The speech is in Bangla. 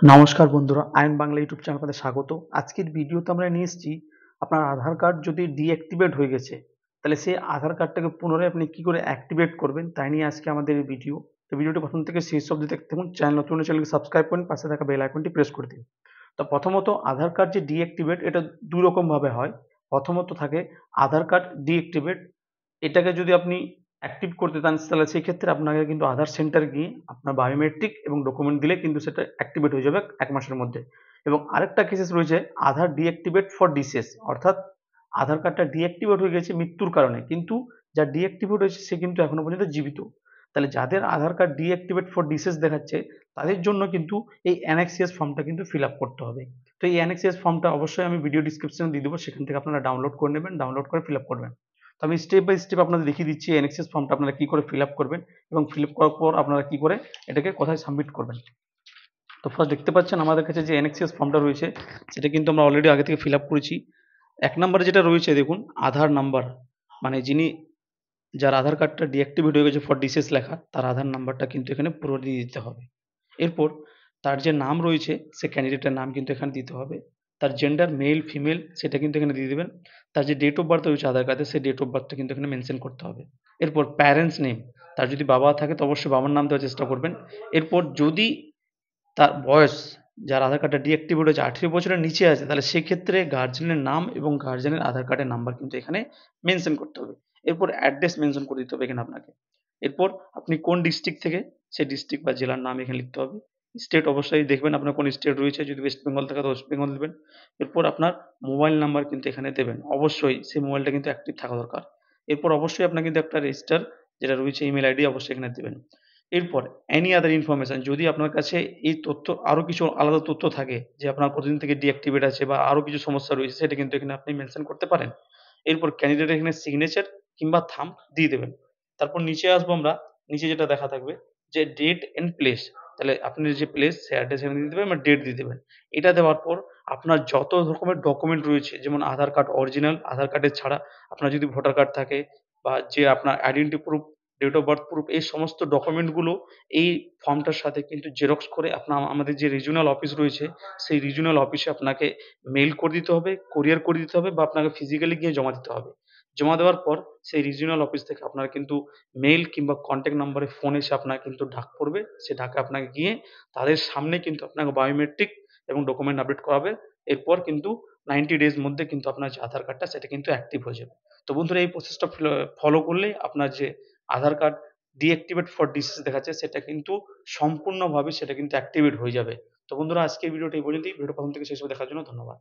নমস্কার বন্ধুরা, আইন বাংলা ইউটিউব চ্যানেল আপনাদের স্বাগত। আজকের ভিডিওতে আমরা নিয়ে এসেছি, আপনার আধার কার্ড যদি ডিঅ্যাক্টিভেট হয়ে গেছে, তাহলে সেই আধার কার্ডটাকে পুনরায় আপনি কি করে অ্যাক্টিভেট করবেন, তাই নিয়ে আজকে আমাদের এই ভিডিও। তো ভিডিওটি প্রথম থেকে শেষ অবধি দেখতে থাকুন। চ্যানেল নতুন হলে চ্যানেলকে সাবস্ক্রাইব করুন, পাশে থাকা বেল আইকনটি প্রেস করে দিন। তো প্রথমত আধার কার্ড যে ডিঅ্যাক্টিভেট, এটা দুই রকম ভাবে হয়। প্রথমত থাকে আধার কার্ড ডিঅ্যাক্টিভেট। এটাকে যদি আপনি অ্যাক্টিভ করতে চান, তাহলে সেই ক্ষেত্রে আপনাকে কিন্তু আধার সেন্টার গিয়ে আপনার বায়োমেট্রিক এবং ডকুমেন্ট দিলে কিন্তু সেটা অ্যাক্টিভেট হয়ে যাবে 1 মাসের মধ্যে। এবং আরেকটা কেসেস রয়েছে আধার ডিঅ্যাক্টিভেট ফর ডিসেস, অর্থাৎ আধার কার্ডটা ডিঅ্যাক্টিভেট হয়ে গেছে মৃত্যুর কারণে, কিন্তু যা ডিঅ্যাক্টিভেট হয়েছে সে কিন্তু এখনো পর্যন্ত জীবিত। তাহলে যাদের আধার কার্ড ডিঅ্যাক্টিভেট ফর ডিসেস দেখাচ্ছে, তাদের জন্য কিন্তু এই অ্যানেক্সিয়াস ফর্মটা কিন্তু ফিল আপ করতে হবে। তো এই অ্যানেক্সিয়াস ফর্মটা অবশ্যই আমি ভিডিও ডিসক্রিপশনে দিয়ে দেবো, সেখান থেকে আপনারা ডাউনলোড করে নেবেন, ডাউনলোড করে ফিল আপ করবেন। তো আমি স্টেপ বাই স্টেপ আপনাদের দেখিয়ে দিচ্ছি এনএক্সএস ফর্মটা আপনারা কি করে ফিল আপ করবেন এবং ফিল আপ করার পর আপনারা কি করে এটাকে কোথায় সাবমিট করবেন। তো ফার্স্ট দেখতে পাচ্ছেন আমাদের কাছে যে এনএক্সএস ফর্মটা রয়েছে, সেটা কিন্তু আমরা অলরেডি আগে থেকে ফিল আপ করেছি। 1 নম্বরে যেটা রয়েছে দেখুন, আধার নাম্বার, মানে যার আধার কার্ডটা ডিঅ্যাক্টিভেট হয়ে গেছে ফর ডিসেস লেখা, তার আধার নাম্বারটা কিন্তু এখানে পুরো দিয়ে দিতে হবে। এরপর তার যে নাম রয়েছে, সে ক্যান্ডিডেটের নাম কিন্তু এখানে দিতে হবে। তার জেন্ডার মেল ফিমেল সেটা কিন্তু এখানে দিয়ে দেবেন। তার যে ডেট অফ বার্থ রয়েছে আধার কার্ডে, সেই ডেট অফ বার্থটা কিন্তু এখানে মেনশন করতে হবে। এরপর প্যারেন্টস নেম, তার যদি বাবা থাকে তো অবশ্যই বাবার নাম দেওয়ার চেষ্টা করবেন। এরপর যদি তার বয়স, যার আধার কার্ডটা ডিঅ্যাক্টিভেট হয়েছে 18 বছরের নিচে আছে, তাহলে সেক্ষেত্রে গার্জেনের নাম এবং গার্জেনের আধার কার্ডের নাম্বার কিন্তু এখানে মেনশন করতে হবে। এরপর অ্যাড্রেস মেনশন করে দিতে হবে এখানে আপনাকে। এরপর আপনি কোন ডিস্ট্রিক্ট থেকে, সেই ডিস্ট্রিক্ট বা জেলার নাম এখানে লিখতে হবে। স্টেট অবশ্যই দেখবেন আপনার কোন স্টেট রয়েছে, যদি ওয়েস্ট বেঙ্গল থাকে তো ওয়েস্ট বেঙ্গল দেবেন। এরপর আপনার মোবাইল নাম্বার কিন্তু এখানে দেবেন, অবশ্যই সেই মোবাইলটা কিন্তু অ্যাক্টিভ থাকা দরকার। এরপর অবশ্যই আপনার কিন্তু একটা রেজিস্টার যেটা রয়েছে ইমেল আইডি অবশ্যই এখানে দেবেন। এরপর any other information, যদি আপনার কাছে এই তথ্য আরো কিছু আলাদা তথ্য থাকে যে আপনার কতদিন থেকে ডিঅ্যাক্টিভেট আছে বা আরো কিছু সমস্যা রয়েছে, সেটা কিন্তু এখানে আপনি মেনশন করতে পারেন। এরপর ক্যান্ডিডেট এখানে সিগনেচার কিংবা থাম্ব দিয়ে দেবেন। তারপর নিচে আসবো আমরা, নিচে যেটা দেখা থাকবে যে ডেট এন্ড প্লেস, তাহলে আপনি যে প্লেস সে অ্যাড্রেস এখানে দিয়ে দেবেন বা ডেট দিয়ে দেবেন। এটা দেওয়ার পর আপনার যত রকমের ডকুমেন্ট রয়েছে, যেমন আধার কার্ড অরিজিনাল, আধার কার্ডের ছাড়া আপনার যদি ভোটার কার্ড থাকে বা যে আপনার identity proof, date of birth proof, এই সমস্ত ডকুমেন্ট গুলো এই ফর্মটার সাথে কিন্তু জেরক্স করে আমাদের যে রিজিওনাল অফিস রয়েছে, সেই রিজিওনাল অফিসে আপনাকে মেইল করে দিতে হবে, কোরিয়ার করে দিতে হবে বা আপনাকে ফিজিক্যালি গিয়ে জমা দিতে হবে। জমা দেওয়ার পর সেই রিজিওনাল অফিস থেকে আপনার কিন্তু মেইল কিংবা কনট্যাক্ট নাম্বারে ফোন এসে আপনার কিন্তু ডাক পড়বে। সে ডাকে আপনাকে গিয়ে তাদের সামনে কিন্তু আপনাকে বায়োমেট্রিক এবং ডকুমেন্ট আপডেট করাবে। এরপর কিন্তু 90 ডেজ মধ্যে কিন্তু আপনার যে আধার কার্ডটা সেটা কিন্তু অ্যাক্টিভ হয়ে যাবে। তো বন্ধুরা, এই প্রসেসটা ফলো করলেই আপনার যে আধার কার্ড ডিঅ্যাক্টিভেট ফর ডিসিজ দেখাচ্ছে, সেটা কিন্তু সম্পূর্ণভাবে সেটা কিন্তু অ্যাক্টিভেট হয়ে যাবে। তো বন্ধুরা, আজকের ভিডিওটা এই পর্যন্তই। ভিডিওটা প্রথম থেকে শেষ অবধি দেখার জন্য ধন্যবাদ।